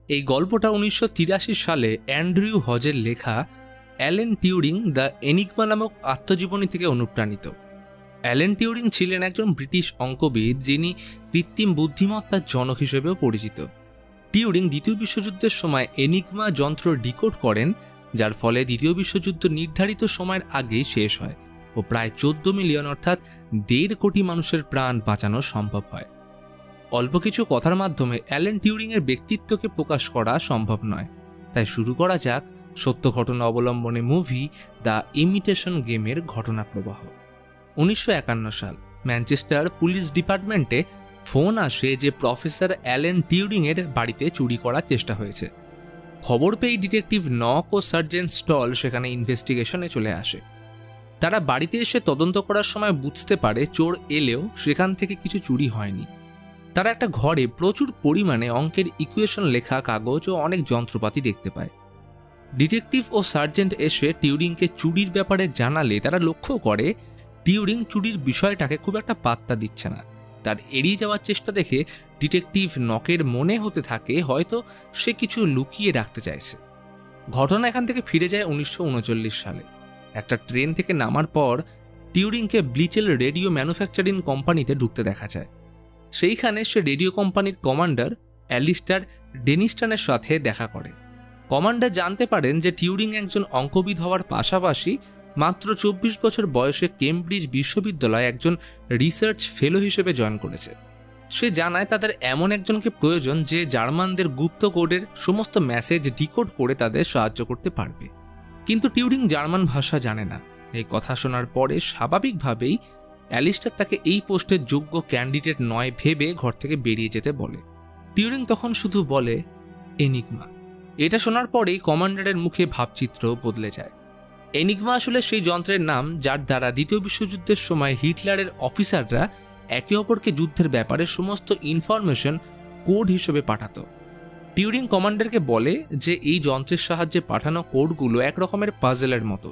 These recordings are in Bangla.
এই গল্পটা 1983 সালে অ্যান্ড্রিউ হজের লেখা অ্যালেন টিউরিং দ্য এনিগমা নামক আত্মজীবনী থেকে অনুপ্রাণিত। অ্যালেন টিউরিং ছিলেন একজন ব্রিটিশ অঙ্কবিদ, যিনি কৃত্রিম বুদ্ধিমত্তার জনক হিসেবেও পরিচিত। টিউরিং দ্বিতীয় বিশ্বযুদ্ধের সময় এনিগমা যন্ত্র ডিকোড করেন, যার ফলে দ্বিতীয় বিশ্বযুদ্ধ নির্ধারিত সময়ের আগেই শেষ হয় ও প্রায় 14 মিলিয়ন অর্থাৎ 1.5 কোটি মানুষের প্রাণ বাঁচানো সম্ভব হয়। অল্প কিছু কথার মাধ্যমে অ্যালেন টিউরিংয়ের ব্যক্তিত্বকে প্রকাশ করা সম্ভব নয়, তাই শুরু করা যাক সত্য ঘটনা অবলম্বনে মুভি দ্য ইমিটেশন গেমের ঘটনা প্রবাহ। 1951 সাল ম্যানচেস্টার পুলিশ ডিপার্টমেন্টে ফোন আসে যে প্রফেসর অ্যালেন টিউরিংয়ের বাড়িতে চুরি করার চেষ্টা হয়েছে। খবর পেয়ে ডিটেকটিভ নক ও সার্জেন্ট স্টল সেখানে ইনভেস্টিগেশনে চলে আসে। তারা বাড়িতে এসে তদন্ত করার সময় বুঝতে পারে চোর এলেও সেখান থেকে কিছু চুরি হয়নি। তারা একটা ঘরে প্রচুর পরিমাণে অঙ্কের ইকুয়েশন লেখা কাগজ ও অনেক যন্ত্রপাতি দেখতে পায়। ডিটেকটিভ ও সার্জেন্ট এসে টিউরিংকে চুরির ব্যাপারে জানালে তারা লক্ষ্য করে টিউরিং চুরির বিষয়টাকে খুব একটা পাত্তা দিচ্ছে না। তার এড়িয়ে যাওয়ার চেষ্টা দেখে ডিটেকটিভ নকের মনে হতে থাকে হয়তো সে কিছু লুকিয়ে রাখতে চাইছে। ঘটনা এখান থেকে ফিরে যায় 1939 সালে। একটা ট্রেন থেকে নামার পর টিউরিংকে ব্লিচেল রেডিও ম্যানুফ্যাকচারিং কোম্পানিতে ঢুকতে দেখা যায়। সেইখানে সে রেডিও কোম্পানির কমান্ডার অ্যালিস্টার ডেনিস্টনের সাথে দেখা করে। কমান্ডার জানতে পারেন যে টিউরিং একজন অঙ্কবিদ হওয়ার পাশাপাশি মাত্র 24 বছর বয়সে কেমব্রিজ বিশ্ববিদ্যালয়ে একজন রিসার্চ ফেলো হিসেবে জয়েন করেছে। সে জানায় তাদের এমন একজনকে প্রয়োজন যে জার্মানদের গুপ্ত কোডের সমস্ত মেসেজ ডিকোড করে তাদের সাহায্য করতে পারবে। কিন্তু টিউরিং জার্মান ভাষা জানে না। এই কথা শোনার পরে স্বাভাবিকভাবেই অ্যালিস্টার তাকে এই পোস্টের যোগ্য ক্যান্ডিডেট নয় ভেবে ঘর থেকে বেরিয়ে যেতে বলে। টিউরিং তখন শুধু বলে এনিগমা। এটা শোনার পরেই কমান্ডারের মুখে ভাবচিত্র বদলে যায়। এনিগমা আসলে সেই যন্ত্রের নাম যার দ্বারা দ্বিতীয় বিশ্বযুদ্ধের সময় হিটলারের অফিসাররা একে অপরকে যুদ্ধের ব্যাপারে সমস্ত ইনফরমেশন কোড হিসেবে পাঠাতো। টিউরিং কমান্ডারকে বলে যে এই যন্ত্রের সাহায্যে পাঠানো কোডগুলো এক রকমের পাজলের মতো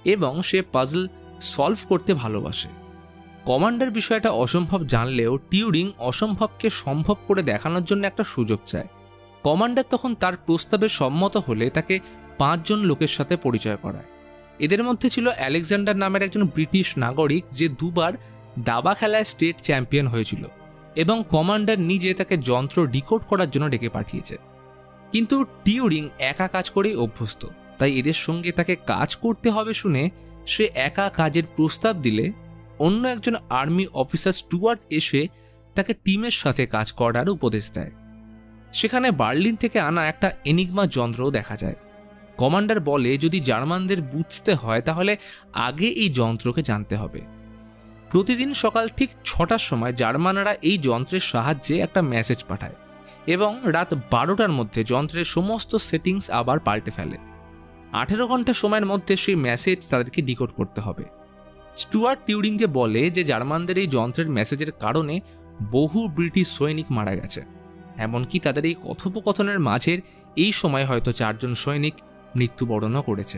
এবং সে পাজল সলভ করতে ভালোবাসে। কমান্ডার বিষয়টা অসম্ভব জানলেও টিউরিং অসম্ভবকে সম্ভব করে দেখানোর জন্য একটা সুযোগ চায়। কমান্ডার তখন তার প্রস্তাবে সম্মত হলে তাকে 5 জন লোকের সাথে পরিচয় করায়। এদের মধ্যে ছিল আলেকজান্ডার নামের একজন ব্রিটিশ নাগরিক যে 2 বার দাবা খেলায় স্টেট চ্যাম্পিয়ন হয়েছিল এবং কমান্ডার নিজে তাকে যন্ত্র ডিকোড করার জন্য ডেকে পাঠিয়েছে। কিন্তু টিউরিং একা কাজ করেই অভ্যস্ত, তাই এদের সঙ্গে তাকে কাজ করতে হবে শুনে সে একা কাজের প্রস্তাব দিলে অন্য একজন আর্মি অফিসার স্টুয়ার্ট এসে তাকে টিমের সাথে কাজ করার উপদেশ দেয়। সেখানে বার্লিন থেকে আনা একটা এনিগমা যন্ত্রও দেখা যায়। কমান্ডার বলে যদি জার্মানদের বুঝতে হয় তাহলে আগে এই যন্ত্রকে জানতে হবে। প্রতিদিন সকাল ঠিক 6টার সময় জার্মানরা এই যন্ত্রের সাহায্যে একটা মেসেজ পাঠায় এবং রাত 12টার মধ্যে যন্ত্রের সমস্ত সেটিংস আবার পাল্টে ফেলে। 18 ঘন্টা সময়ের মধ্যে সেই মেসেজ তাদেরকে ডিকোড করতে হবে। স্টুয়ার্ট টিউরিংকে বলে যে জার্মানদের এই যন্ত্রের মেসেজের কারণে বহু ব্রিটিশ সৈনিক মারা গেছে, এমনকি তাদের এই কথোপকথনের মাঝের এই সময় হয়তো 4 জন সৈনিক মৃত্যুবরণও করেছে।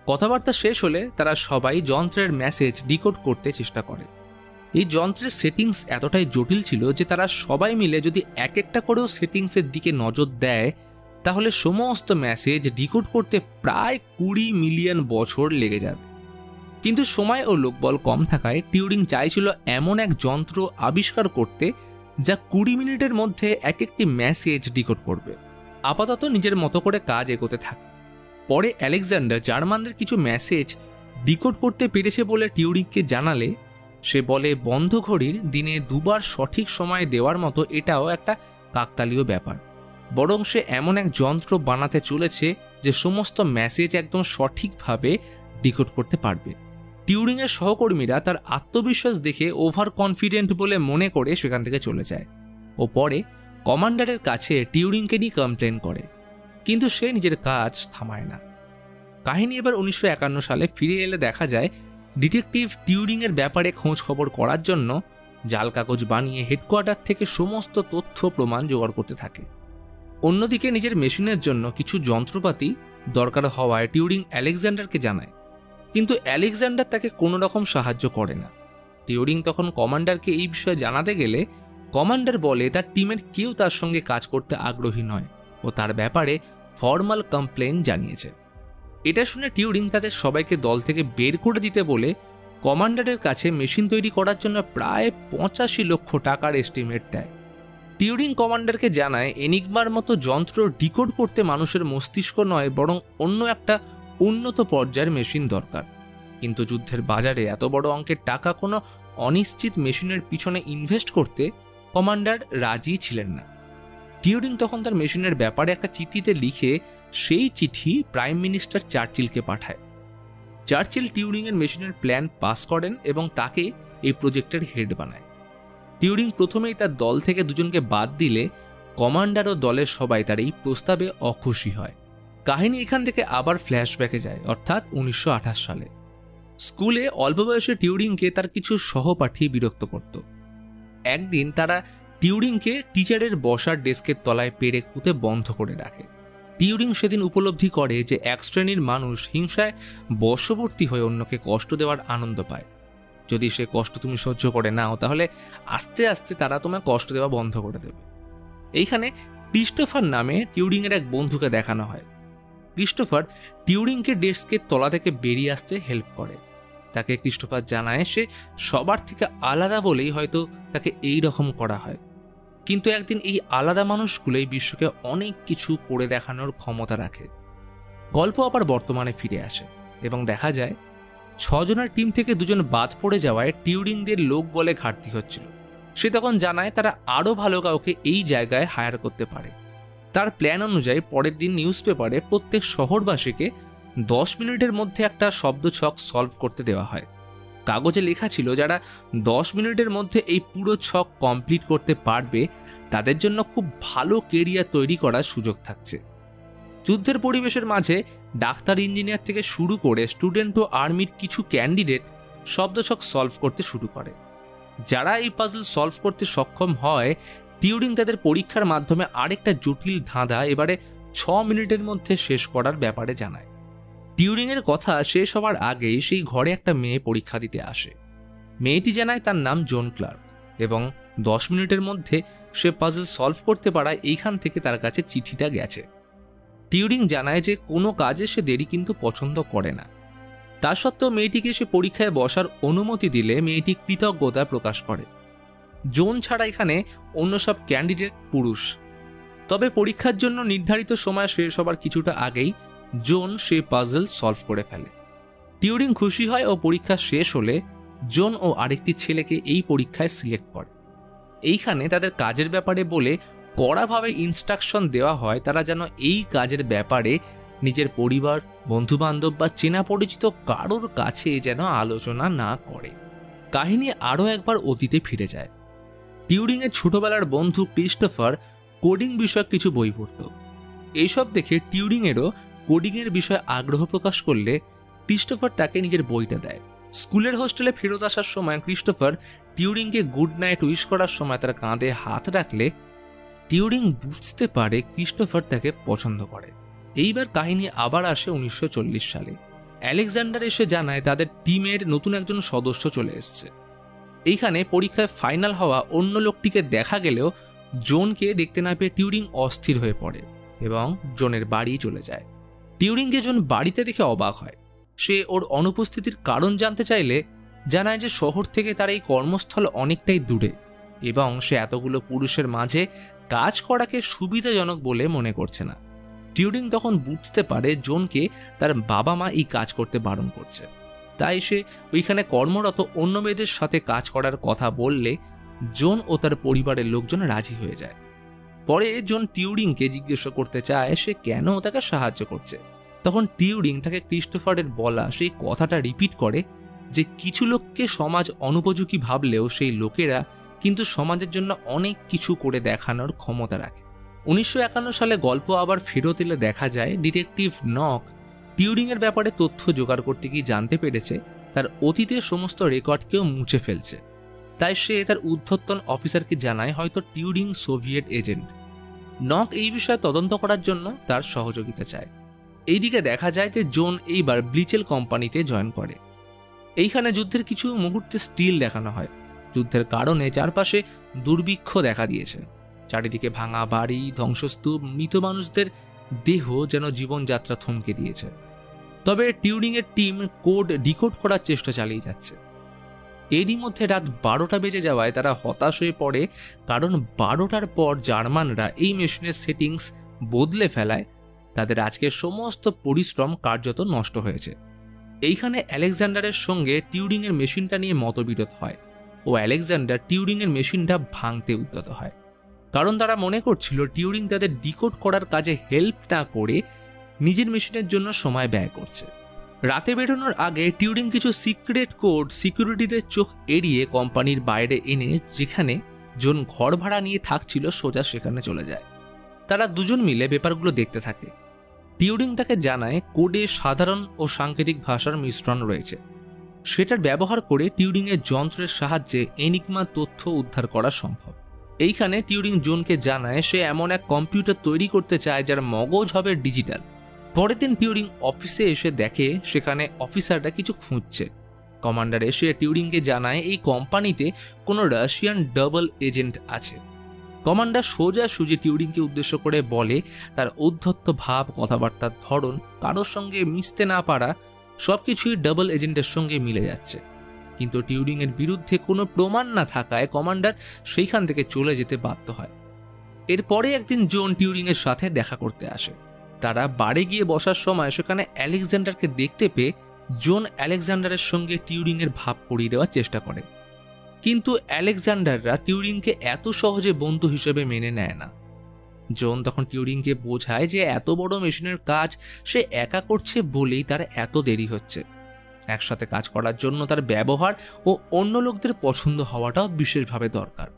কথাবার্তা শেষ হলে তারা সবাই যন্ত্রের মেসেজ ডিকোড করতে চেষ্টা করে। এই যন্ত্রের সেটিংস এতটাই জটিল ছিল যে তারা সবাই মিলে যদি এক একটা করেও সেটিংসের দিকে নজর দেয় তাহলে সমস্ত মেসেজ ডিকোড করতে প্রায় 20 মিলিয়ন বছর লেগে যাবে। কিন্তু সময় ও লোকবল কম থাকায় টিউরিং চাইছিল এমন এক যন্ত্র আবিষ্কার করতে যা 20 মিনিটের মধ্যে এক একটি মেসেজ ডিকোড করবে। আপাতত নিজের মতো করে কাজ এগোতে থাকে। পরে আলেকজান্ডার জার্মানদের কিছু মেসেজ ডিকোড করতে পেরেছে বলে টিউরিংকে জানালে সে বলে বন্ধ ঘড়ির দিনে 2 বার সঠিক সময় দেওয়ার মতো এটাও একটা কাকতালীয় ব্যাপার, বরং সে এমন এক যন্ত্র বানাতে চলেছে যে সমস্ত মেসেজ একদম সঠিকভাবে ডিকোড করতে পারবে। টিউরিংয়ের সহকর্মীরা তার আত্মবিশ্বাস দেখে ওভার কনফিডেন্ট বলে মনে করে সেখান থেকে চলে যায় ও পরে কমান্ডারের কাছে টিউরিংকে নিয়ে কমপ্লেন করে, কিন্তু সে নিজের কাজ থামায় না। কাহিনী এবার 1951 সালে ফিরে এলে দেখা যায় ডিটেকটিভ টিউরিংয়ের ব্যাপারে খোঁজ খবর করার জন্য জাল কাগজ বানিয়ে হেডকোয়ার্টার থেকে সমস্ত তথ্য প্রমাণ জোগাড় করতে থাকে। অন্যদিকে নিজের মেশিনের জন্য কিছু যন্ত্রপাতি দরকার হওয়ায় টিউরিং আলেকজান্ডারকে জানায়, কিন্তু আলেকজান্ডার তাকে কোনো রকম সাহায্য করে না। টিউরিং তখন কমান্ডারকে এই বিষয়ে জানাতে গেলে কমান্ডার বলে তার টিমের কেউ তার সঙ্গে কাজ করতে আগ্রহী নয় ও তার ব্যাপারে ফর্মাল কমপ্লেন জানিয়েছে। এটা শুনে টিউরিং তাদের সবাইকে দল থেকে বের করে দিতে বলে কমান্ডারের কাছে মেশিন তৈরি করার জন্য প্রায় 85 লক্ষ টাকার এস্টিমেট দেয়। টিউরিং কমান্ডারকে জানায় এনিগমার মতো যন্ত্র ডিকোড করতে মানুষের মস্তিষ্ক নয়, বরং অন্য একটা উন্নত পর্যায়ের মেশিন দরকার। কিন্তু যুদ্ধের বাজারে এত বড় অঙ্কের টাকা কোনো অনিশ্চিত মেশিনের পিছনে ইনভেস্ট করতে কমান্ডার রাজি ছিলেন না। টিউরিং তখন তার মেশিনের ব্যাপারে একটা চিঠিতে লিখে সেই চিঠি প্রাইম মিনিস্টার চার্চিলকে পাঠায়। চার্চিল টিউরিংয়ের মেশিনের প্ল্যান পাস করেন এবং তাকে এই প্রজেক্টের হেড বানায়। টিউরিং প্রথমেই তার দল থেকে দুজনকে বাদ দিলে কমান্ডার ও দলের সবাই তার এই প্রস্তাবে অখুশি হয়। কাহিনী এখান থেকে আবার ফ্ল্যাশব্যাকে যায়, অর্থাৎ 1928 সালে। স্কুলে অল্প বয়সে টিউরিংকে তার কিছু সহপাঠী বিরক্ত করত। একদিন তারা টিউরিংকে টিচারের বসার ডেস্কের তলায় পেরে কুঁতে বন্ধ করে রাখে। টিউরিং সেদিন উপলব্ধি করে যে এক শ্রেণীর মানুষ হিংসায় বশবর্তী হয়ে অন্যকে কষ্ট দেওয়ার আনন্দ পায়। যদি সে কষ্ট তুমি সহ্য করে নাও, তাহলে আস্তে আস্তে তারা তোমায় কষ্ট দেওয়া বন্ধ করে দেবে। এইখানে ক্রিস্টোফার নামে টিউরিংয়ের এক বন্ধুকে দেখানো হয়। ক্রিস্টোফার টিউরিংকে ডেস্কের তলা থেকে বেরিয়ে আসতে হেল্প করে। তাকে ক্রিস্টোফার জানায় সে সবার থেকে আলাদা বলেই হয়তো তাকে এই রকম করা হয়, কিন্তু একদিন এই আলাদা মানুষগুলোই বিশ্বকে অনেক কিছু করে দেখানোর ক্ষমতা রাখে। গল্প আবার বর্তমানে ফিরে আসে এবং দেখা যায় 6 জনের টিম থেকে 2 জন বাদ পড়ে যাওয়ায় টিউরিংদের লোক বলে ঘাটতি হচ্ছিল। সে তখন জানায় তারা আরও ভালো কাউকে এই জায়গায় হায়ার করতে পারে। তার প্ল্যান অনুযায়ী পরের দিন নিউজ পেপারে প্রত্যেক শহরবাসীকে 10 মিনিটের মধ্যে একটা শব্দ ছক সলভ করতে দেওয়া হয়। কাগজে লেখা ছিল যারা 10 মিনিটের মধ্যে এই পুরো ছক কমপ্লিট করতে পারবে তাদের জন্য খুব ভালো কেরিয়ার তৈরি করার সুযোগ থাকছে। যুদ্ধের পরিবেশের মাঝে ডাক্তার, ইঞ্জিনিয়ার থেকে শুরু করে স্টুডেন্ট ও আর্মির কিছু ক্যান্ডিডেট শব্দছক সলভ করতে শুরু করে। যারা এই পাজল সলভ করতে সক্ষম হয়, টিউরিং তাদের পরীক্ষার মাধ্যমে আরেকটা জটিল ধাঁধা এবারে 6 মিনিটের মধ্যে শেষ করার ব্যাপারে জানায়। টিউরিংয়ের কথা শেষ হওয়ার আগেই সেই ঘরে একটা মেয়ে পরীক্ষা দিতে আসে। মেয়েটি জানায় তার নাম জন ক্লার্ক এবং 10 মিনিটের মধ্যে সে পাজল সলভ করতে পারায় এইখান থেকে তার কাছে চিঠিটা গেছে। টিউরিং জানায় যে কোনো কাজে সে দেরি কিন্তু পছন্দ করে না। তা সত্ত্বেও মেয়েটিকে সে পরীক্ষায় বসার অনুমতি দিলে মেয়েটি কৃতজ্ঞতা প্রকাশ করে। জোন ছাড়া এখানে অন্য সব ক্যান্ডিডেট পুরুষ। তবে পরীক্ষার জন্য নির্ধারিত সময় শেষ হবার কিছুটা আগেই জোন সে পাজল সলভ করে ফেলে। টিউরিং খুশি হয় ও পরীক্ষা শেষ হলে জোন ও আরেকটি ছেলেকে এই পরীক্ষায় সিলেক্ট করে। এইখানে তাদের কাজের ব্যাপারে বলে কড়াভাবে ইনস্ট্রাকশন দেওয়া হয় তারা যেন এই কাজের ব্যাপারে নিজের পরিবার, বন্ধুবান্ধব বা চেনা পরিচিত কারোর কাছে যেন আলোচনা না করে। কাহিনী আরও একবার অতীতে ফিরে যায়। টিউরিংয়ের ছোটবেলার বন্ধু ক্রিস্টোফার কোডিং বিষয়ক কিছু বই পড়ত। এইসব দেখে টিউরিংয়েরও কোডিংয়ের বিষয়ে আগ্রহ প্রকাশ করলে ক্রিস্টোফার তাকে নিজের বইটা দেয়। স্কুলের হোস্টেলে ফেরত আসার সময় ক্রিস্টোফার টিউরিংকে গুড নাইট উইশ করার সময় তার কাঁধে হাত রাখলে টিউরিং বুঝতে পারে ক্রিস্টোফার তাকে পছন্দ করে। এইবার কাহিনী আবার আসে 1940 সালে। আলেকজান্ডার এসে জানায় তাদের টিমের নতুন একজন সদস্য চলে এসছে। এইখানে পরীক্ষায় ফাইনাল হওয়া অন্য লোকটিকে দেখা গেলেও জোনকে দেখতে না পেয়ে টিউরিং অস্থির হয়ে পড়ে এবং জোনের বাড়ি চলে যায়। টিউরিংকে জোন বাড়িতে দেখে অবাক হয়। সে ওর অনুপস্থিতির কারণ জানতে চাইলে জানায় যে শহর থেকে তার এই কর্মস্থল অনেকটাই দূরে এবং সে এতগুলো পুরুষের মাঝে কাজ করাকে সুবিধাজনক বলে মনে করছে না। টিউরিং তখন বুঝতে পারে জোনকে তার বাবা মা এই কাজ করতে বারণ করছে, তাই সে ওইখানে কর্মরত অন্য মেয়েদের সাথে কাজ করার কথা বললে জোন ও তার পরিবারের লোকজন রাজি হয়ে যায়। পরে জোন টিউরিংকে জিজ্ঞাসা করতে চায় সে কেন তাকে সাহায্য করছে। তখন টিউরিং তাকে ক্রিস্টোফারের বলা সেই কথাটা রিপিট করে যে কিছু লোককে সমাজ অনুপযোগী ভাবলেও সেই লোকেরা কিন্তু সমাজের জন্য অনেক কিছু করে দেখানোর ক্ষমতা রাখে। 1951 সালে গল্প আবার ফেরত এলে দেখা যায় ডিটেকটিভ নক টিউরিংয়ের ব্যাপারে তথ্য জোগাড় করতে গিয়ে জানতে পেরেছে তার অতীতের সমস্ত রেকর্ডকেও মুছে ফেলছে। তাই সে তার ঊর্ধ্বতন অফিসারকে জানায় হয়তো টিউরিং সোভিয়েত এজেন্ট। নক এই বিষয়ে তদন্ত করার জন্য তার সহযোগিতা চায়। এইদিকে দেখা যায় যে জোন এইবার ব্লিচেল কোম্পানিতে জয়েন করে। এইখানে যুদ্ধের কিছু মুহূর্তে স্টিল দেখানো হয়। যুদ্ধের কারণে চারপাশে দুর্ভিক্ষ দেখা দিয়েছে, চারিদিকে ভাঙা বাড়ি, ধ্বংসস্তূপ, মৃত মানুষদের দেহ যেন জীবনযাত্রা থমকে দিয়েছে। তবে টিউরিংয়ের টিম কোড ডিকোড করার চেষ্টা চালিয়ে যাচ্ছে। এরই মধ্যে রাত 12টা বেজে যাওয়ায় তারা হতাশ হয়ে পড়ে, কারণ 12টার পর জার্মানরা এই মেশিনের সেটিংস বদলে ফেলায় তাদের আজকের সমস্ত পরিশ্রম কার্যত নষ্ট হয়েছে। এইখানে আলেকজান্ডারের সঙ্গে টিউরিংয়ের মেশিনটা নিয়ে মতবিরোধ হয় ও আলেকজান্ডার টিউরিংয়ের মেশিনটা ভাঙতে উদ্যত হয়, কারণ তারা মনে করছিল টিউরিং তাদের ডিকোড করার কাজে হেল্প না করে নিজের মেশিনের জন্য সময় ব্যয় করছে। রাতে বেরোনোর আগে টিউরিং কিছু সিক্রেট কোড সিকিউরিটিদের চোখ এড়িয়ে কোম্পানির বাইরে এনে যেখানে জন ঘর ভাড়া নিয়ে থাকছিল সোজা সেখানে চলে যায়। তারা দুজন মিলে ব্যাপারগুলো দেখতে থাকে। টিউরিং তাকে জানায় কোডে সাধারণ ও সাংকেতিক ভাষার মিশ্রণ রয়েছে, সেটার ব্যবহার করে টিউরিংয়ের যন্ত্রের সাহায্যে এনিগমা তথ্য উদ্ধার করা সম্ভব। এইখানে টিউরিং জোনকে জানায় সে এমন এক কম্পিউটার তৈরি করতে চায় যার মগজ হবে ডিজিটাল। পরের দিন টিউরিং অফিসে এসে দেখে সেখানে অফিসাররা কিছু খুঁজছে। কমান্ডার এসে টিউরিংকে জানায় এই কোম্পানিতে কোনো রাশিয়ান ডাবল এজেন্ট আছে। কমান্ডার সোজাসুজি টিউরিংকে উদ্দেশ্য করে বলে তার উদ্ধত্ত ভাব, কথাবার্তার ধরন, কারোর সঙ্গে মিশতে না পারা সবকিছুই ডাবল এজেন্টের সঙ্গে মিলে যাচ্ছে। কিন্তু টিউরিংয়ের বিরুদ্ধে কোনো প্রমাণ না থাকায় কমান্ডার সেইখান থেকে চলে যেতে বাধ্য হয়। এরপরে একদিন জোন টিউরিংয়ের সাথে দেখা করতে আসে। তারা বাড়ি গিয়ে বসার সময় সেখানে আলেকজান্ডারকে দেখতে পেয়ে জোন আলেকজান্ডারের সঙ্গে টিউরিংয়ের ভাব করিয়ে দেওয়ার চেষ্টা করে, কিন্তু আলেকজান্ডাররা টিউরিংকে এত সহজে বন্ধু হিসেবে মেনে নেয় না। জোন তখন টিউরিংকে বোঝায় যে এত বড় মেশিনের কাজ সে একা করছে বলেই তার এত দেরি হচ্ছে। একসাথে কাজ করার জন্য তার ব্যবহার ও অন্য লোকদের পছন্দ হওয়াটাও বিশেষভাবে দরকার।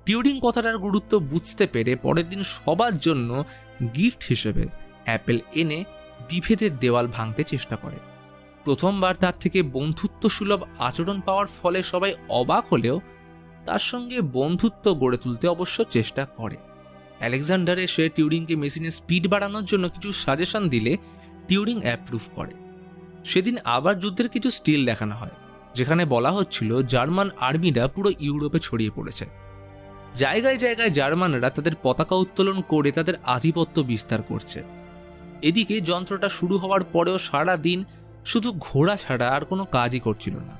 টিউরিং কথাটার গুরুত্ব বুঝতে পেরে পরের দিন সবার জন্য গিফট হিসেবে অ্যাপেল এনে বিভেদের দেওয়াল ভাঙতে চেষ্টা করে। প্রথমবার তার থেকে বন্ধুত্ব সুলভ আচরণ পাওয়ার ফলে সবাই অবাক হলেও তার সঙ্গে বন্ধুত্ব গড়ে তুলতে অবশ্য চেষ্টা করে। আলেকজান্ডার এসে টিউরিংকে মেশিনের স্পিড বাড়ানোর জন্য কিছু সাজেশন দিলে টিউরিং অ্যাপ্রুভ করে। সেদিন আবার যুদ্ধের কিছু স্টিল দেখানো হয়, যেখানে বলা হচ্ছিল জার্মান আর্মিরা পুরো ইউরোপে ছড়িয়ে পড়েছে। জায়গায় জায়গায় জার্মানরা তাদের পতাকা উত্তোলন করে তাদের আধিপত্য বিস্তার করছে। এদিকে যন্ত্রটা শুরু হওয়ার পরেও সারা দিন শুধু ঘোড়া ছাড়া আর কোনো কাজই করছিল না।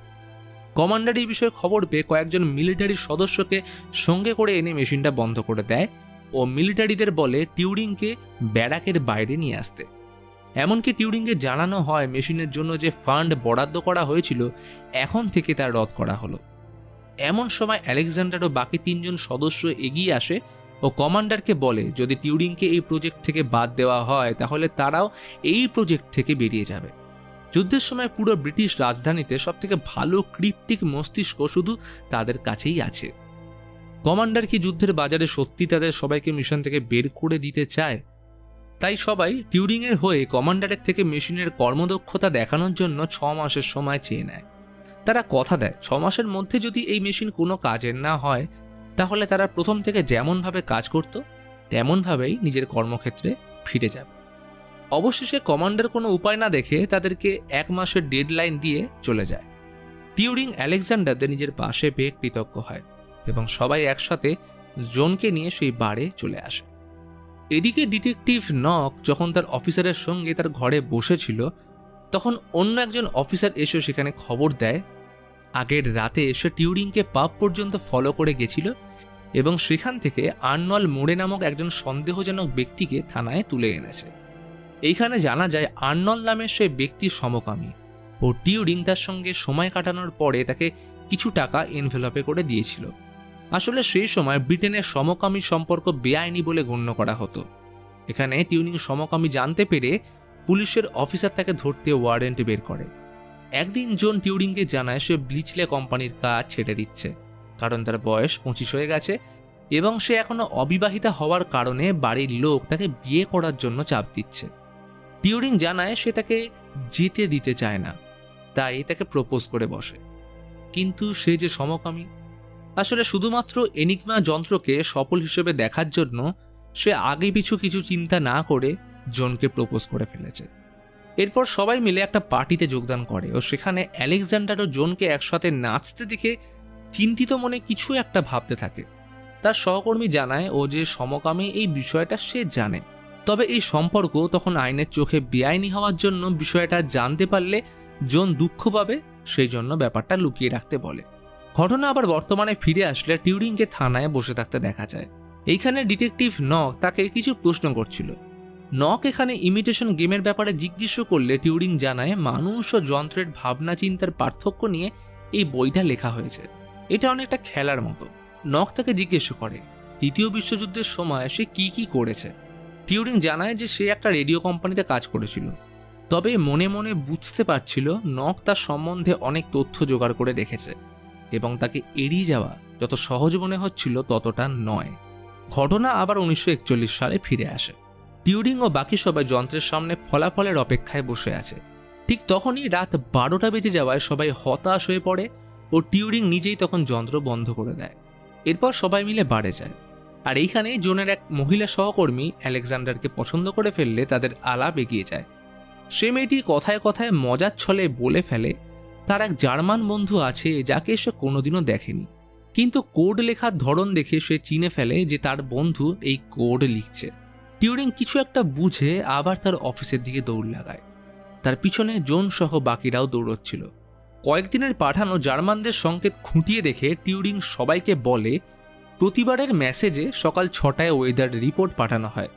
কমান্ডার এই বিষয়ে খবর পেয়ে কয়েকজন মিলিটারি সদস্যকে সঙ্গে করে এনে মেশিনটা বন্ধ করে দেয় ও মিলিটারিদের বলে টিউরিংকে ব্যারাকের বাইরে নিয়ে আসতে। এমনকি টিউরিংকে জানানো হয় মেশিনের জন্য যে ফান্ড বরাদ্দ করা হয়েছিল এখন থেকে তা রদ করা হলো। এমন সময় আলেকজান্ডার ও বাকি 3 জন সদস্য এগিয়ে আসে ও কমান্ডারকে বলে যদি টিউরিংকে এই প্রজেক্ট থেকে বাদ দেওয়া হয় তাহলে তারাও এই প্রজেক্ট থেকে বেরিয়ে যাবে। যুদ্ধের সময় পুরো ব্রিটিশ রাজধানীতে সবথেকে ভালো ক্রিপ্টিক মস্তিষ্ক শুধু তাদের কাছেই আছে। কমান্ডার কি যুদ্ধের বাজারে সত্যি তাদের সবাইকে মিশন থেকে বের করে দিতে চায়? তাই সবাই টিউরিংয়ের হয়ে কমান্ডারের থেকে মেশিনের কর্মদক্ষতা দেখানোর জন্য 6 মাসের সময় চেয়ে নেয়। তারা কথা দেয় 6 মাসের মধ্যে যদি এই মেশিন কোনো কাজের না হয় তাহলে তারা প্রথম থেকে যেমনভাবে কাজ করত তেমনভাবেই নিজের কর্মক্ষেত্রে ফিরে যাবে। অবশেষে কমান্ডার কোনো উপায় না দেখে তাদেরকে 1 মাসের ডেডলাইন দিয়ে চলে যায়। টিউরিং আলেকজান্ডারদের নিজের পাশে পেয়ে কৃতজ্ঞ হয় এবং সবাই একসাথে জোনকে নিয়ে সেই বারে চলে আসে। এদিকে ডিটেকটিভ নক যখন তার অফিসারের সঙ্গে তার ঘরে বসেছিল তখন অন্য একজন অফিসার এসে সেখানে খবর দেয় আগের রাতে এসে টিউরিংকে পাব পর্যন্ত ফলো করে গেছিল এবং সেখান থেকে আর্নল্ড মোরে নামক একজন সন্দেহজনক ব্যক্তিকে থানায় তুলে এনেছে। এইখানে জানা যায় আর্নল্ড নামের সেই ব্যক্তি সমকামী ও টিউরিং তার সঙ্গে সময় কাটানোর পরে তাকে কিছু টাকা এনভেলপে করে দিয়েছিল। আসলে সেই সময় ব্রিটেনের সমকামী সম্পর্ক বেআইনি বলে গণ্য করা হতো। এখানে টিউরিং সমকামী জানতে পেরে পুলিশের অফিসার তাকে ধরতে ওয়ারেন্ট বের করে। একদিন জোন টিউরিংকে জানায় সে ব্লিচলে কোম্পানির কাজ ছেড়ে দিচ্ছে কারণ তার বয়স 25 হয়ে গেছে এবং সে এখনো অবিবাহিতা হওয়ার কারণে বাড়ির লোক তাকে বিয়ে করার জন্য চাপ দিচ্ছে। টিউরিং জানায় সে তাকে যেতে দিতে চায় না, তাই তাকে প্রপোজ করে বসে। কিন্তু সে যে সমকামী, আসলে শুধুমাত্র এনিগমা যন্ত্রকে সফল হিসেবে দেখার জন্য সে আগে পিছু কিছু চিন্তা না করে জোনকে প্রপোজ করে ফেলেছে। এরপর সবাই মিলে একটা পার্টিতে যোগদান করে ও সেখানে আলেকজান্ডার ও জোনকে একসাথে নাচতে দেখে চিন্তিত মনে কিছু একটা ভাবতে থাকে। তার সহকর্মী জানায় ও যে সমকামী এই বিষয়টা সে জানে, তবে এই সম্পর্ক তখন আইনের চোখে বেআইনি হওয়ার জন্য বিষয়টা জানতে পারলে জন দুঃখ পাবে, সেই জন্য ব্যাপারটা লুকিয়ে রাখতে বলে। ঘটনা আবার বর্তমানে ফিরে আসলে টিউরিংকে থানায় বসে থাকতে দেখা যায়। এইখানে ডিটেকটিভ নক তাকে কিছু প্রশ্ন করছিল। নক এখানে ইমিটেশন গেমের ব্যাপারে জিজ্ঞেস করলে টিউরিং জানায় মানুষ ও যন্ত্রের ভাবনা চিন্তার পার্থক্য নিয়ে এই বইটা লেখা হয়েছে, এটা অনেকটা খেলার মতো। নক তাকে জিজ্ঞেস করে দ্বিতীয় বিশ্বযুদ্ধের সময় সে কি কি করেছে। টিউরিং জানায় যে সে একটা রেডিও কোম্পানিতে কাজ করেছিল, তবে মনে মনে বুঝতে পারছিল নক তার সম্বন্ধে অনেক তথ্য জোগাড় করে রেখেছে এবং তাকে এড়িয়ে যাওয়া যত সহজ মনে হচ্ছিল ততটা নয়। ঘটনা আবার 1941 সালে ফিরে আসে। টিউরিং ও বাকি সবাই যন্ত্রের সামনে ফলাফলের অপেক্ষায় বসে আছে। ঠিক তখনই রাত 12টা বেজে যাওয়ায় সবাই হতাশ হয়ে পড়ে ও টিউরিং নিজেই তখন যন্ত্র বন্ধ করে দেয়। এরপর সবাই মিলে বাড়ে যায়। আর এইখানে জোনের এক মহিলা সহকর্মী আলেকজান্ডারকে পছন্দ করে ফেললে তাদের আলাপ এগিয়ে যায়। সে মেয়েটি কথায় কথায় মজার ছলে বলে ফেলে তার এক জার্মান বন্ধু আছে যাকে সে কোনোদিনও দেখেনি, কিন্তু কোড লেখার ধরন দেখে সে চিনে ফেলে যে তার বন্ধু এই কোড লিখছে। টিউরিং কিছু একটা বুঝে আবার তার অফিসের দিকে দৌড় লাগায়। তার পিছনে জোন সহ বাকিরাও দৌড়চ্ছিল। কয়েকদিনের পাঠানো জার্মানদের সংকেত খুঁটিয়ে দেখে টিউরিং সবাইকে বলে প্রতিবারের মেসেজে সকাল 6টায় ওয়েদার রিপোর্ট পাঠানো হয়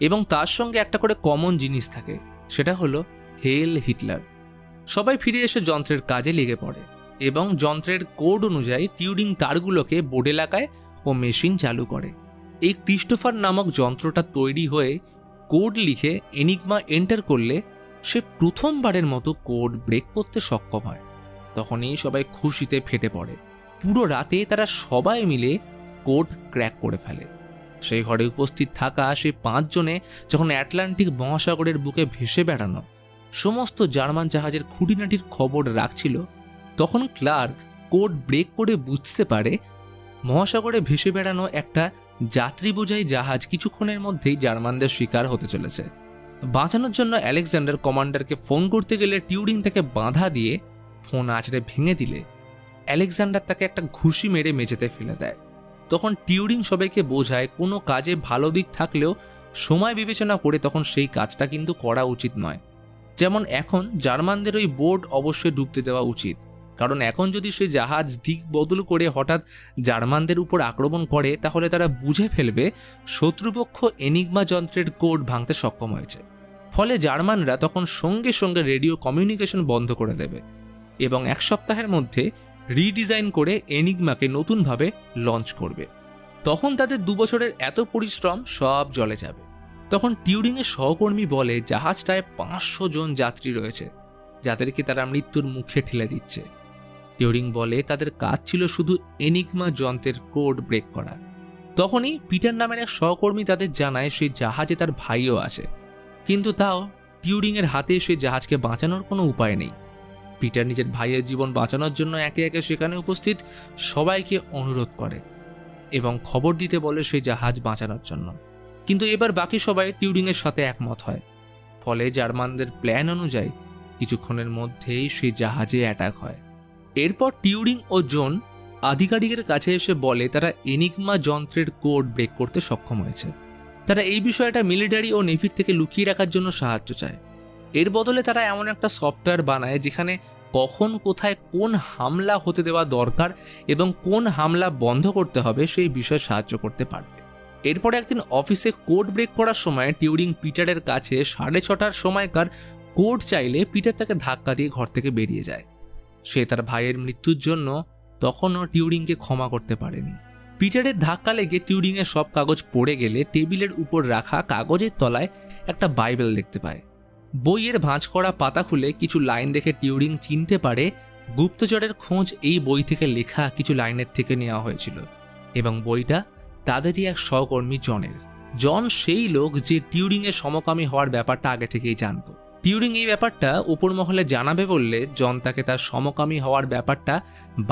এবং তার সঙ্গে একটা করে কমন জিনিস থাকে, সেটা হলো হেল হিটলার। সবাই ফিরে এসে যন্ত্রের কাজে লেগে পড়ে এবং যন্ত্রের কোড অনুযায়ী টিউরিং তারগুলোকে বোর্ডে লাগায় ও মেশিন চালু করে। এই ক্রিস্টোফার নামক যন্ত্রটা তৈরি হয়ে কোড লিখে এনিগমা এন্টার করলে সে প্রথমবারের মতো কোড ব্রেক করতে সক্ষম হয়। তখনই সবাই খুশিতে ফেটে পড়ে। পুরো রাতে তারা সবাই মিলে কোড ক্র্যাক করে ফেলে। সেই ঘরে উপস্থিত থাকা সে 5 জনে যখন আটলান্টিক মহাসাগরের বুকে ভেসে বেড়ানো সমস্ত জার্মান জাহাজের খুঁটিনাটির খবর রাখছিল, তখন ক্লার্ক কোড ব্রেক করে বুঝতে পারে মহাসাগরে ভেসে বেড়ানো একটা যাত্রী বোঝাই জাহাজ কিছুক্ষণের মধ্যেই জার্মানদের শিকার হতে চলেছে। বাঁচানোর জন্য আলেকজান্ডার কমান্ডারকে ফোন করতে গেলে টিউরিং তাকে বাধা দিয়ে ফোন আছড়ে ভেঙে দিলে আলেকজান্ডার তাকে একটা ঘুষি মেরে মেঝেতে ফেলে দেয়। তখন টিউরিং সবাইকে বোঝায় কোনো কাজে ভালো দিক থাকলেও সময় বিবেচনা করে তখন সেই কাজটা কিন্তু করা উচিত নয়। যেমন এখন জার্মানদের ওই বোর্ড অবশ্যই ডুবতে দেওয়া উচিত, কারণ এখন যদি সেই জাহাজ দিক বদল করে হঠাৎ জার্মানদের উপর আক্রমণ করে তাহলে তারা বুঝে ফেলবে শত্রুপক্ষ এনিগমা যন্ত্রের কোড ভাঙতে সক্ষম হয়েছে। ফলে জার্মানরা তখন সঙ্গে সঙ্গে রেডিও কমিউনিকেশন বন্ধ করে দেবে এবং 1 সপ্তাহের মধ্যে রিডিজাইন করে এনিগমাকে নতুনভাবে লঞ্চ করবে। তখন তাদের 2 বছরের এত পরিশ্রম সব জলে যাবে। তখন টিউরিংয়ের সহকর্মী বলে জাহাজটায় 500 জন যাত্রী রয়েছে যাদেরকে তারা মৃত্যুর মুখে ঠেলে দিচ্ছে। টিউরিং বলে তাদের কাজ ছিল শুধু এনিগমা যন্ত্রের কোড ব্রেক করা। তখনই পিটার নামের এক সহকর্মী তাদের জানায় সেই জাহাজে তার ভাইও আছে, কিন্তু তাও টিউরিংয়ের হাতে সেই জাহাজকে বাঁচানোর কোনো উপায় নেই। পিটার নিজের ভাইয়ের জীবন বাঁচানোর জন্য একে একে সেখানে উপস্থিত সবাইকে অনুরোধ করে এবং খবর দিতে বলে সেই জাহাজ বাঁচানোর জন্য, কিন্তু এবার বাকি সবাই টিউরিংয়ের সাথে একমত হয়। ফলে জার্মানদের প্ল্যান অনুযায়ী কিছুক্ষণের মধ্যেই সেই জাহাজে অ্যাটাক হয়। এরপর টিউরিং ও জোন আধিকারিকের কাছে এসে বলে তারা এনিগমা যন্ত্রের কোড ব্রেক করতে সক্ষম হয়েছে। তারা এই বিষয়টা মিলিটারি ও নেভির থেকে লুকিয়ে রাখার জন্য সাহায্য চায়। এর বদলে তারা এমন একটা সফটওয়্যার বানায় যেখানে কখন কোথায় কোন হামলা হতে দেওয়া দরকার এবং কোন হামলা বন্ধ করতে হবে সেই বিষয়ে সাহায্য করতে পারবে। এরপর একদিন অফিসে কোড ব্রেক করার সময় টিউরিং পিটারের কাছে 6:30টার সময়কার কোড চাইলে পিটার তাকে ধাক্কা দিয়ে ঘর থেকে বেরিয়ে যায়। সে তার ভাইয়ের মৃত্যুর জন্য তখনও টিউরিংকে ক্ষমা করতে পারেনি। পিটারের ধাক্কা লেগে টিউরিংয়ের সব কাগজ পড়ে গেলে টেবিলের উপর রাখা কাগজের তলায় একটা বাইবেল দেখতে পায়। বইয়ের ভাঁজ করা পাতা খুলে কিছু লাইন দেখে টিউরিং চিনতে পারে গুপ্তচরের খোঁজ এই বই থেকে লেখা কিছু লাইনের থেকে নেওয়া হয়েছিল এবং বইটা তাদেরই এক সহকর্মী জনের। জন সেই লোক যে টিউরিংয়ের সমকামী হওয়ার ব্যাপারটা আগে থেকেই জানত। টিউরিং এই ব্যাপারটা উপর মহলে জানাবে বললে জন তাকে তার সমকামী হওয়ার ব্যাপারটা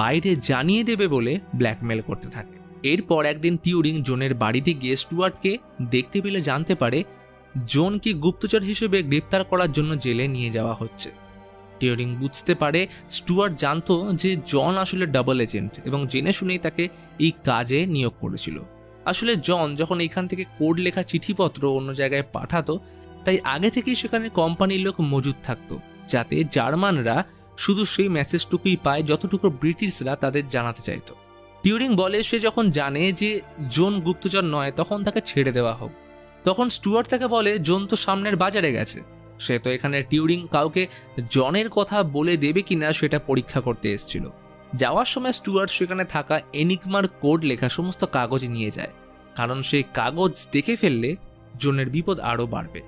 বাইরে জানিয়ে দেবে বলে ব্ল্যাকমেল করতে থাকে। এরপর একদিন টিউরিং জনের বাড়িতে গিয়ে স্টুয়ার্টকে দেখতে পেলে জানতে পারে জনকে গুপ্তচর হিসেবে গ্রেপ্তার করার জন্য জেলে নিয়ে যাওয়া হচ্ছে। টিউরিং বুঝতে পারে স্টুয়ার্ট জানতো যে জন আসলে ডাবল এজেন্ট এবং জেনে শুনেই তাকে এই কাজে নিয়োগ করেছিল। আসলে জন যখন এইখান থেকে কোড লেখা চিঠিপত্র অন্য জায়গায় পাঠাতো, তাই আগে থেকেই সেখানে কোম্পানির লোক মজুদ থাকতো, যাতে জার্মানরা শুধু সেই মেসেজটুকুই পায় যতটুকু ব্রিটিশরা তাদের জানাতে চাইতো। টিউরিং বলে সে যখন জানে যে জোন গুপ্তচর নয় তখন তাকে ছেড়ে দেওয়া হোক। তখন স্টুয়ার্ট তাকে বলে জোন তো সামনের বাজারে গেছে, সে তো এখানে টিউরিং কাউকে জনের কথা বলে দেবে কিনা সেটা পরীক্ষা করতে এসেছিল। যাওয়ার সময় স্টুয়ার্ট সেখানে থাকা এনিগমার কোড লেখা সমস্ত কাগজ নিয়ে যায়, কারণ সেই কাগজ দেখে ফেললে জোনের বিপদ আরও বাড়বে।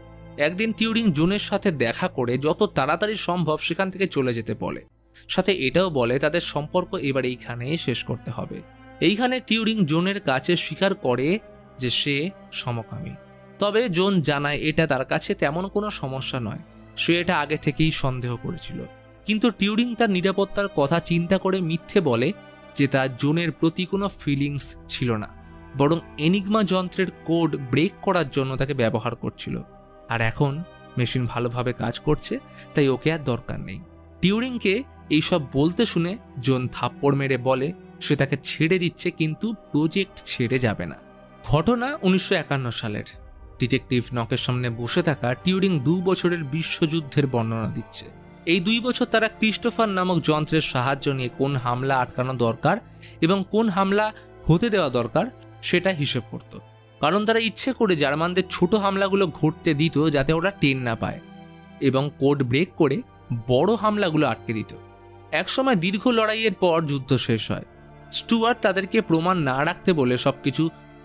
একদিন টিউরিং জোনের সাথে দেখা করে যত তাড়াতাড়ি সম্ভব সেখান থেকে চলে যেতে বলে, সাথে এটাও বলে তাদের সম্পর্ক এবার এইখানেই শেষ করতে হবে। এইখানে টিউরিং জোনের কাছে স্বীকার করে যে সে সমকামী, তবে জোন জানায় এটা তার কাছে তেমন কোনো সমস্যা নয়, সে এটা আগে থেকেই সন্দেহ করেছিল। কিন্তু টিউরিং তার নিরাপত্তার কথা চিন্তা করে মিথ্যে বলে যে তার জোনের প্রতি কোনো ফিলিংস ছিল না, বরং এনিগমা যন্ত্রের কোড ব্রেক করার জন্য তাকে ব্যবহার করছিল। আর এখন মেশিন ভালোভাবে কাজ করছে, তাই ওকে আর দরকার নেই। টিউরিংকে এইসব বলতে শুনে জোন থাপ্পড় মেরে বলে সে তাকে ছেড়ে দিচ্ছে, কিন্তু প্রজেক্ট ছেড়ে যাবে না। ঘটনা 1951 সালের। ডিটেকটিভ নকের সামনে বসে থাকা টিউরিং 2 বছরের বিশ্বযুদ্ধের বর্ণনা দিচ্ছে। এই 2 বছর তারা ক্রিস্টোফার নামক যন্ত্রের সাহায্য নিয়ে কোন হামলা আটকানো দরকার এবং কোন হামলা হতে দেওয়া দরকার সেটা হিসেব করত, কারণ তারা ইচ্ছে করে জার্মানদের ছোট হামলাগুলো ঘটতে দিত যাতে ওরা টের না পায়, এবং কোড ব্রেক করে বড় হামলাগুলো আটকে দিত। একসময় দীর্ঘ লড়াইয়ের পর যুদ্ধ শেষ হয়। স্টুয়ার্ট তাদেরকে প্রমাণ না রাখতে বলে সবকিছু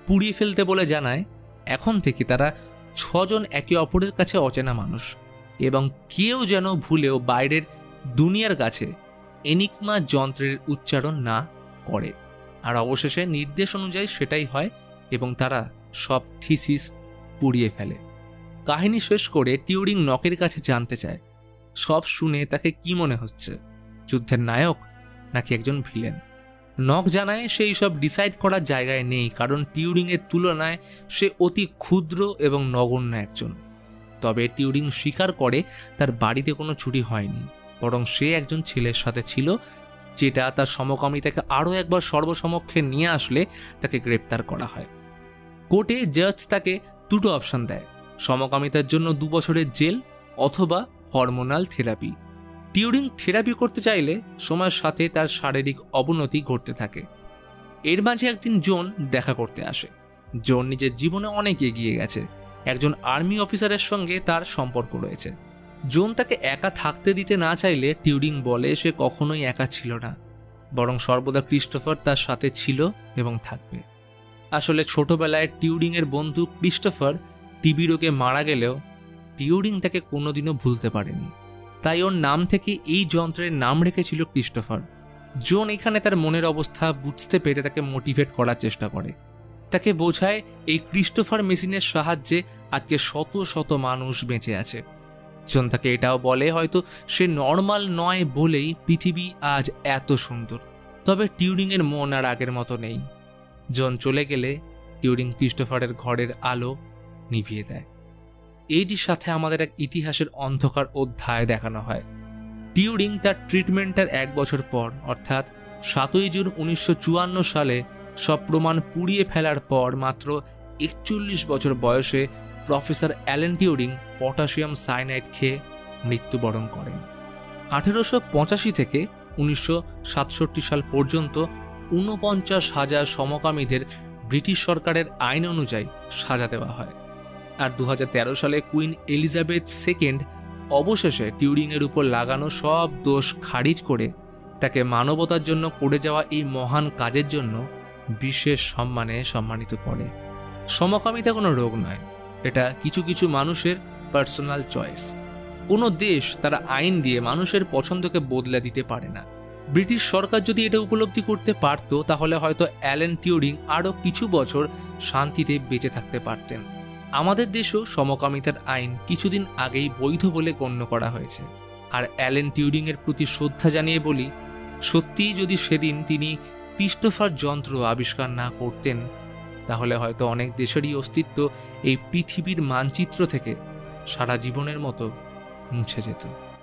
পুড়িয়ে ফেলতে বলে জানায় এখন থেকে তারা 6 জন একে অপরের কাছে অচেনা মানুষ, এবং কেউ যেন ভুলেও বাইরের দুনিয়ার কাছে এনিগমা যন্ত্রের উচ্চারণ না করে। আর অবশেষে নির্দেশ অনুযায়ী সেটাই হয় এবং তারা সব থিসিস পুড়িয়ে ফেলে। কাহিনী শেষ করে টিউরিং নকের কাছে জানতে চায় সব শুনে তাকে কি মনে হচ্ছে, যুদ্ধের নায়ক নাকি একজন ভিলেন। নক জানায় সে এইসব ডিসাইড করার জায়গায় নেই, কারণ টিউরিংয়ের তুলনায় সে অতি ক্ষুদ্র এবং নগণ্য একজন। তবে টিউরিং স্বীকার করে তার বাড়িতে কোনো চুরি হয়নি, বরং সে একজন ছেলের সাথে ছিল, যেটা তার সমকামিতাকে আরও একবার সর্বসমক্ষে নিয়ে আসলে তাকে গ্রেপ্তার করা হয়। কোর্টে জাজ তাকে 2টো অপশন দেয়, সমকামিতার জন্য 2 বছরের জেল অথবা হরমোনাল থেরাপি। টিউরিং থেরাপি করতে চাইলে সময়ের সাথে তার শারীরিক অবনতি ঘটতে থাকে। এর মাঝে একদিন জোন দেখা করতে আসে। জোন নিজের জীবনে অনেক এগিয়ে গেছে, একজন আর্মি অফিসারের সঙ্গে তার সম্পর্ক রয়েছে। জোন তাকে একা থাকতে দিতে না চাইলে টিউরিং বলে সে কখনোই একা ছিল না, বরং সর্বদা ক্রিস্টোফার তার সাথে ছিল এবং থাকবে। আসলে ছোটবেলায় টিউরিংয়ের বন্ধু ক্রিস্টোফার টিবি রোগে মারা গেলেও টিউরিং তাকে কোনোদিনও ভুলতে পারেনি, তাই ওর নাম থেকে এই যন্ত্রের নাম রেখেছিল ক্রিস্টোফার। জোন এখানে তার মনের অবস্থা বুঝতে পেরে তাকে মোটিভেট করার চেষ্টা করে, তাকে বোঝায় এই ক্রিস্টোফার মেশিনের সাহায্যে আজকে শত শত মানুষ বেঁচে আছে। জোন তাকে এটাও বলে হয়তো সে নর্মাল নয় বলেই পৃথিবী আজ এত সুন্দর। তবে টিউরিংয়ের মন আর আগের মতো নেই। জোন চলে গেলে টিউরিং ক্রিস্টোফারের ঘরের আলো নিভিয়ে দেয়। এইটির সাথে আমাদের এক ইতিহাসের অন্ধকার অধ্যায় দেখানো হয়। টিউরিং তার ট্রিটমেন্টের 1 বছর পর অর্থাৎ 7ই জুন 1954 সালে সব প্রমাণ পুড়িয়ে ফেলার পর মাত্র 41 বছর বয়সে professor Alan Turing potassium cyanide খেয়ে মৃত্যুবরণ করেন। 1885 থেকে 1967 সাল পর্যন্ত 49,000 সমকামীদের ব্রিটিশ সরকারের আইন অনুযায়ী সাজা দেওয়া হয়। আর 2013 সালে কুইন এলিজাবেথ II অবশেষে টিউরিংয়ের উপর লাগানো সব দোষ খারিজ করে তাকে মানবতার জন্য করে যাওয়া এই মহান কাজের জন্য বিশেষ সম্মানে সম্মানিত করে। সমকামিতা কোনো রোগ নয়, এটা কিছু কিছু মানুষের পার্সোনাল চয়েস। কোনো দেশ তারা আইন দিয়ে মানুষের পছন্দকে বদলে দিতে পারে না। ব্রিটিশ সরকার যদি এটা উপলব্ধি করতে পারত তাহলে হয়তো অ্যালেন টিউরিং আরও কিছু বছর শান্তিতে বেঁচে থাকতে পারতেন। আমাদের দেশেও সমকামিতার আইন কিছুদিন আগেই বৈধ বলে গণ্য করা হয়েছে। আর অ্যালেন টিউরিংয়ের প্রতি শ্রদ্ধা জানিয়ে বলি, সত্যিই যদি সেদিন তিনি ক্রিস্টোফার যন্ত্র আবিষ্কার না করতেন তাহলে হয়তো অনেক দেশেরই অস্তিত্ব এই পৃথিবীর মানচিত্র থেকে সারা জীবনের মতো মুছে যেত।